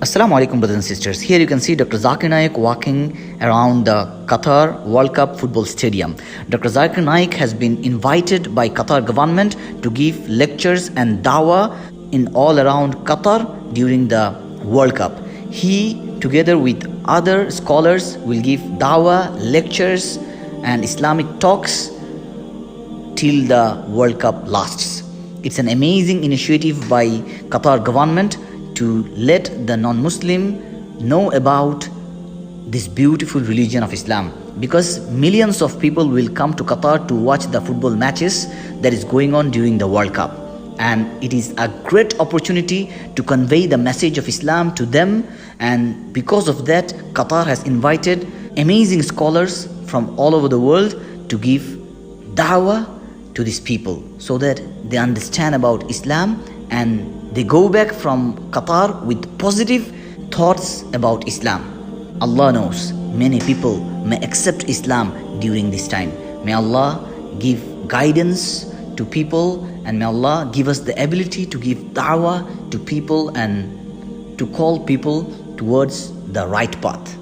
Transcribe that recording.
Assalamu alaikum brothers and sisters. Here you can see Dr. Zakir Naik walking around the Qatar World Cup football stadium. Dr. Zakir Naik has been invited by Qatar government to give lectures and dawah in all around Qatar during the World Cup. He, together with other scholars, will give dawah, lectures and Islamic talks till the World Cup lasts. It's an amazing initiative by Qatar government to let the non-Muslim know about this beautiful religion of Islam, because millions of people will come to Qatar to watch the football matches that is going on during the World Cup, and it is a great opportunity to convey the message of Islam to them. And because of that, Qatar has invited amazing scholars from all over the world to give dawah to these people so that they understand about Islam and they go back from Qatar with positive thoughts about Islam. Allah knows many people may accept Islam during this time. May Allah give guidance to people, and may Allah give us the ability to give da'wah to people and to call people towards the right path.